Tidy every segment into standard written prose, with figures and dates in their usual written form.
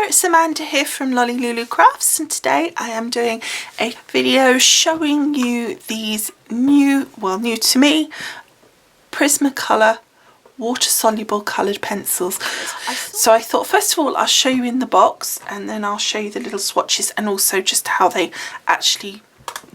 it's Amanda here from Lolli Lulu Crafts, and today I am doing a video showing you these new to me, Prismacolor water-soluble coloured pencils. So I thought first of all I'll show you in the box, and then I'll show you the little swatches and also just how they actually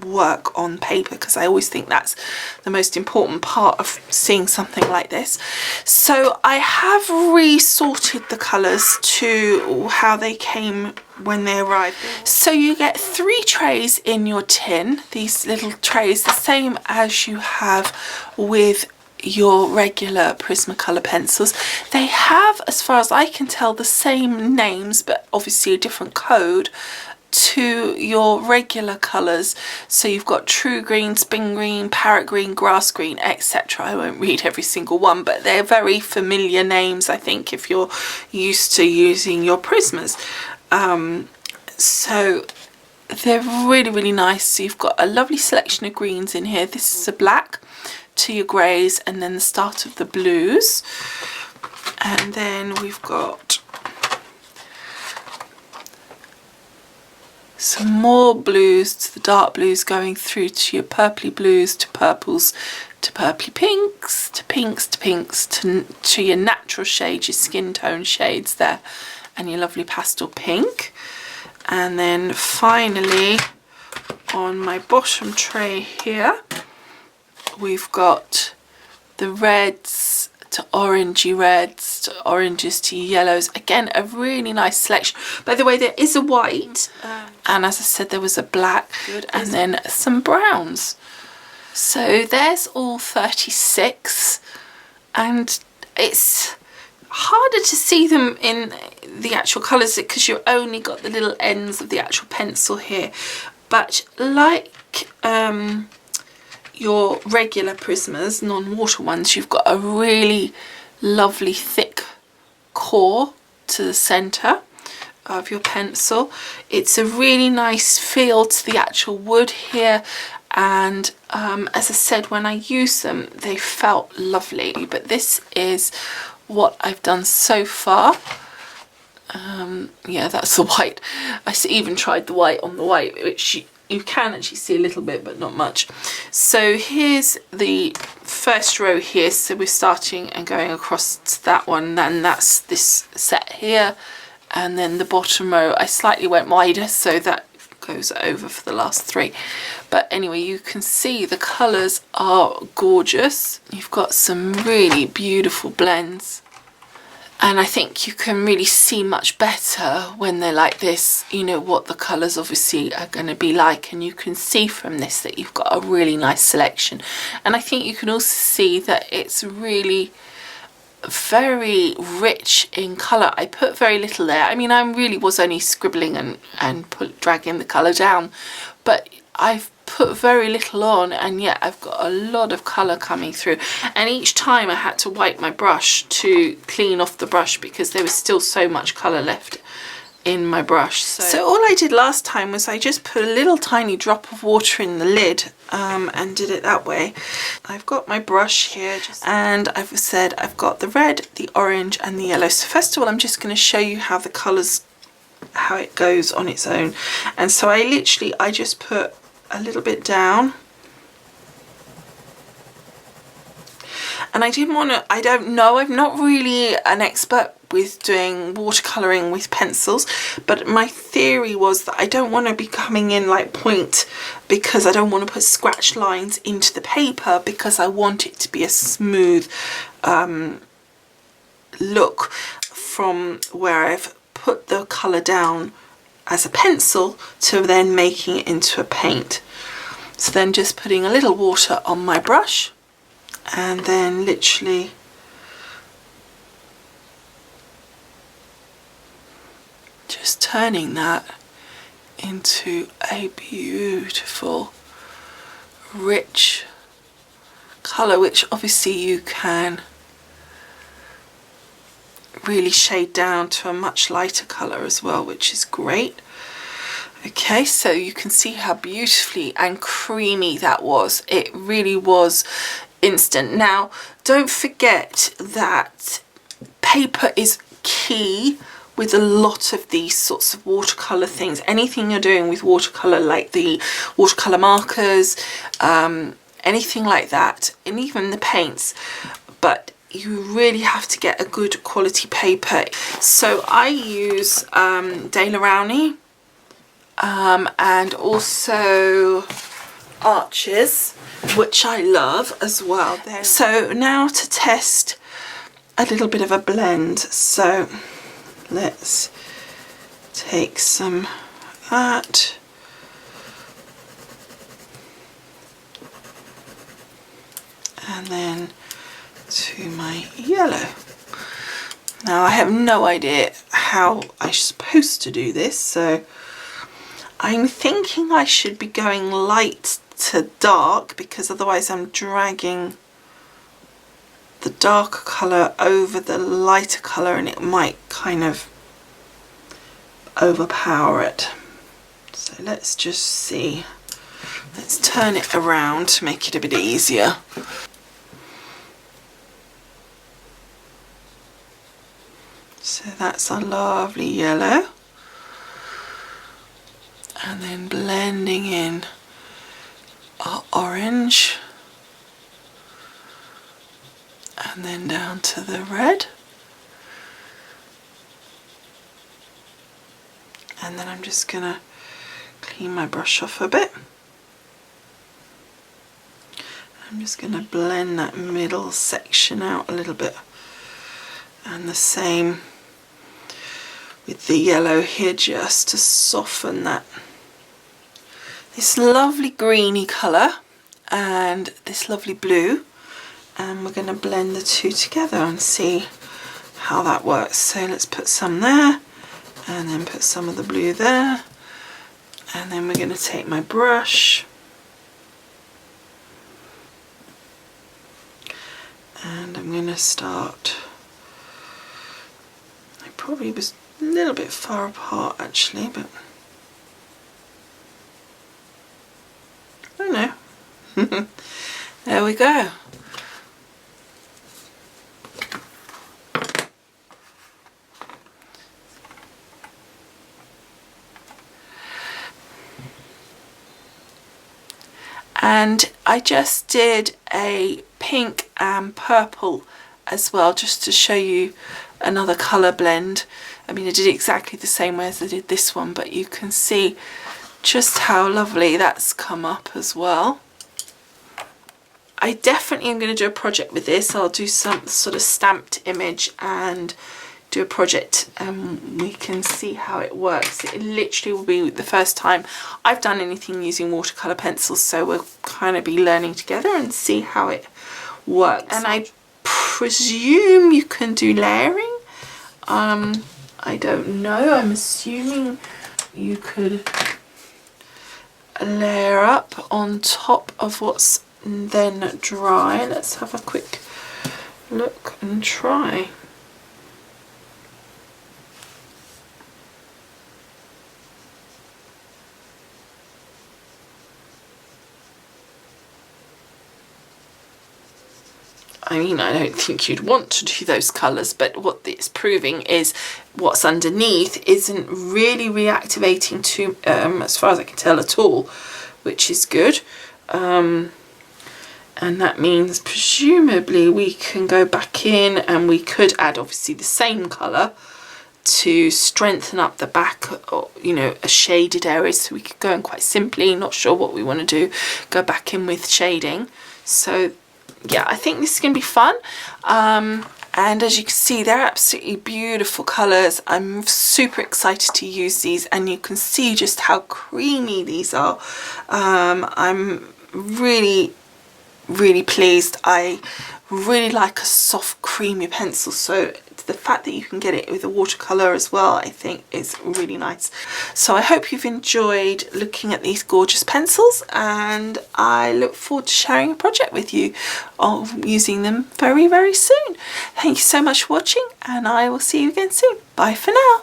work on paper, because I always think that's the most important part of seeing something like this. So I have resorted the colours to how they came when they arrived. So you get 3 trays in your tin, these little trays, the same as you have with your regular Prismacolor pencils. They have, as far as I can tell, the same names but obviously a different code to your regular colours. So you've got true green, spring green, parrot green, grass green, etc. I won't read every single one, but they're very familiar names, I think, if you're used to using your Prismas. So they're really nice. So you've got a lovely selection of greens in here. This is a black to your greys, and then the start of the blues, and then we've got some more blues to the dark blues, going through to your purpley blues, to purples, to purpley pinks, to pinks, to pinks, to your natural shades, your skin tone shades there, and your lovely pastel pink. And then finally on my bottom tray here we've got the reds to orangey reds, to oranges, to yellows. Again, a really nice selection. By the way, there is a white, and as I said, there was a black, and then some browns. So there's all 36, and it's harder to see them in the actual colours because you've only got the little ends of the actual pencil here. But like your regular Prismas, non-water ones, you've got a really lovely thick core to the centre of your pencil. It's a really nice feel to the actual wood here, and as I said, when I used them they felt lovely. But this is what I've done so far. Yeah, that's the white. I even tried the white on the white, which you can actually see a little bit but not much. So here's the first row here, so we're starting and going across to that one, and that's this set here. And then the bottom row I slightly went wider, so that goes over for the last 3. But anyway, you can see the colours are gorgeous. You've got some really beautiful blends, and I think you can really see much better when they're like this, you know, what the colours obviously are going to be like, and you can see from this that you've got a really nice selection. And I think you can also see that it's really very rich in colour. I put very little there. I mean, I really was only scribbling and dragging the colour down, but I've put very little on, and yet I've got a lot of colour coming through. And each time I had to wipe my brush to clean off the brush because there was still so much colour left in my brush. So all I did last time was I just put a little tiny drop of water in the lid and did it that way. I've got my brush here, and I've said I've got the red, the orange and the yellow. So first of all I'm just going to show you how the colours, how it goes on its own. And so I just put a little bit down, and I didn't want to, I don't know, I'm not really an expert with doing watercolouring with pencils, but my theory was that I don't want to be coming in like point, because I don't want to put scratch lines into the paper, because I want it to be a smooth look from where I've put the colour down as a pencil to then making it into a paint. So then just putting a little water on my brush, and then literally just turning that into a beautiful rich colour, which obviously you can really shade down to a much lighter colour as well, which is great. Okay, so you can see how beautifully and creamy that was. It really was instant. Now, don't forget that paper is key with a lot of these sorts of watercolour things. Anything you're doing with watercolour, like the watercolour markers, anything like that, and even the paints, but you really have to get a good quality paper. So I use De La Rowney and also Arches, which I love as well. So now to test a little bit of a blend. So let's take some of that. And then to my yellow. Now I have no idea how I'm supposed to do this, so I'm thinking I should be going light to dark, because otherwise I'm dragging the darker colour over the lighter colour and it might kind of overpower it. So let's just see. Let's turn it around to make it a bit easier. So that's our lovely yellow. And then blending in our orange. And then down to the red. And then I'm just gonna clean my brush off a bit. I'm just gonna blend that middle section out a little bit. And the same with the yellow here, just to soften that. This lovely greeny colour and this lovely blue. And we're going to blend the two together and see how that works. So let's put some there and then put some of the blue there, and then we're going to take my brush and I'm going to start. I probably was a little bit far apart actually, but I don't know. There we go. And I just did a pink and purple as well, just to show you another colour blend. I mean, I did it exactly the same way as I did this one, but you can see just how lovely that's come up as well. I definitely am going to do a project with this. I'll do some sort of stamped image and do a project and we can see how it works. It literally will be the first time I've done anything using watercolour pencils, so we'll kind of be learning together and see how it works. And I presume you can do layering. I don't know, I'm assuming you could layer up on top of what's then dry. Let's have a quick look and try. I mean, I don't think you'd want to do those colours, but what it's proving is what's underneath isn't really reactivating too, as far as I can tell at all, which is good. And that means presumably we can go back in and we could add obviously the same colour to strengthen up the back, or you know, a shaded area. So we could go in quite simply, not sure what we want to do, go back in with shading. So yeah, I think this is going to be fun. And as you can see, they're absolutely beautiful colours. I'm super excited to use these, and you can see just how creamy these are. I'm really pleased. I really like a soft creamy pencil, so the fact that you can get it with a watercolour as well, I think is really nice. So I hope you've enjoyed looking at these gorgeous pencils, and I look forward to sharing a project with you of using them very soon. Thank you so much for watching, and I will see you again soon. Bye for now.